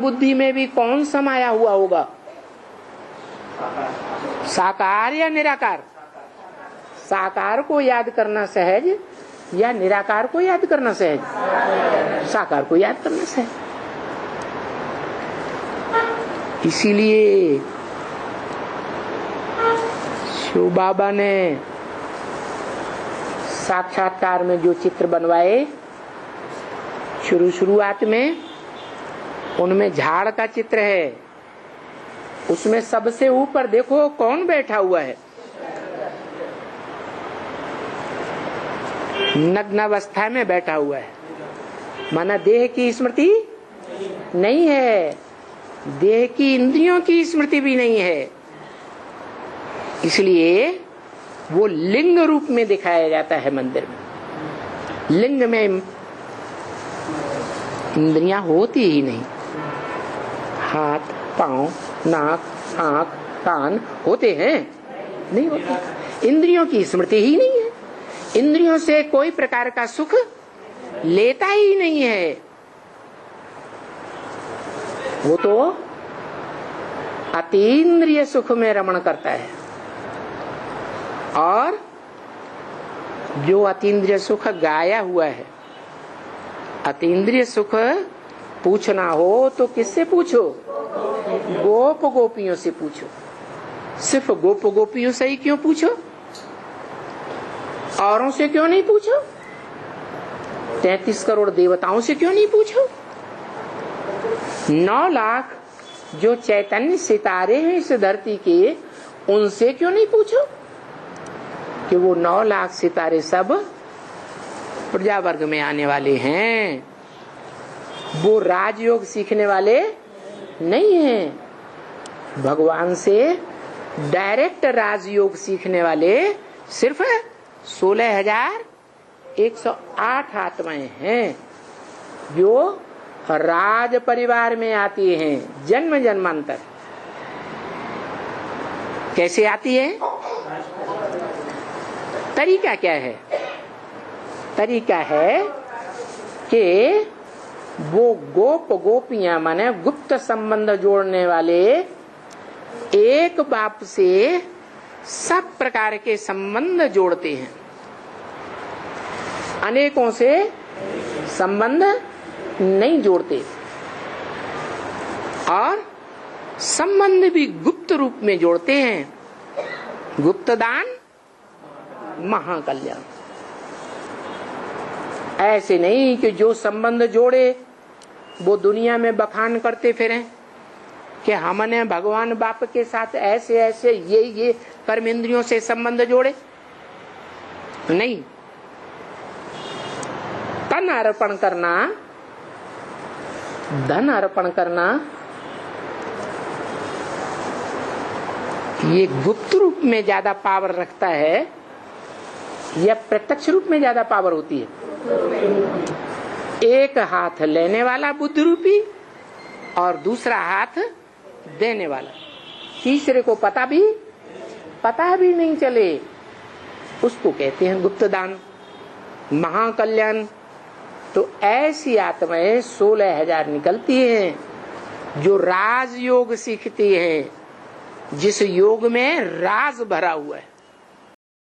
बुद्धि में भी कौन समाया हुआ होगा? साकार या निराकार? साकार को याद करना सहज या निराकार को याद करना सहज? साकार को याद करना सहज। इसीलिए शिव बाबा ने साक्षात्कार में जो चित्र बनवाए, शुरुआत में उनमें झाड़ का चित्र है। उसमें सबसे ऊपर देखो कौन बैठा हुआ है? नग्न अवस्था में बैठा हुआ है। माना देह की स्मृति नहीं है, देह की इंद्रियों की स्मृति भी नहीं है। इसलिए वो लिंग रूप में दिखाया जाता है मंदिर में। लिंग में इंद्रियां होती ही नहीं। हाथ, पांव, नाक, आंख, कान होते हैं? नहीं होते। इंद्रियों की स्मृति ही नहीं है। इंद्रियों से कोई प्रकार का सुख लेता ही नहीं है। वो तो अतीन्द्रिय सुख में रमण करता है। और जो अतीन्द्रिय सुख गाया हुआ है, अतीन्द्रिय सुख पूछना हो तो किससे पूछो? गोप गोपियों से पूछो। सिर्फ गोप गोपियों से ही क्यों पूछो? औरों से क्यों नहीं पूछो? 33 करोड़ देवताओं से क्यों नहीं पूछो? 9 लाख जो चैतन्य सितारे हैं इस धरती के, उनसे क्यों नहीं पूछो? कि वो 9 लाख सितारे सब प्रजा वर्ग में आने वाले हैं। वो राजयोग सीखने वाले नहीं हैं। भगवान से डायरेक्ट राजयोग सीखने वाले सिर्फ 16,108 आत्माएं हैं जो राज परिवार में आती हैं जन्म जन्मांतर। कैसे आती है? तरीका क्या है? तरीका है कि वो गोप गोपियां माने गुप्त संबंध जोड़ने वाले एक बाप से सब प्रकार के संबंध जोड़ते हैं। अनेकों से संबंध नहीं जोड़ते। और संबंध भी गुप्त रूप में जोड़ते हैं। गुप्त दान महाकल्याण। ऐसे नहीं कि जो संबंध जोड़े वो दुनिया में बखान करते फिरें कि हमने भगवान बाप के साथ ऐसे ऐसे ये कर्म इंद्रियों से संबंध जोड़े। नहीं, तन अर्पण करना, धन अर्पण करना, ये गुप्त रूप में ज्यादा पावर रखता है या प्रत्यक्ष रूप में ज्यादा पावर होती है? एक हाथ लेने वाला बुद्ध रूपी और दूसरा हाथ देने वाला। तीसरे को पता भी नहीं चले, उसको कहते हैं गुप्त दान, महाकल्याण। तो ऐसी आत्माएं 16,000 निकलती हैं जो राजयोग सीखती हैं, जिस योग में राज भरा हुआ है।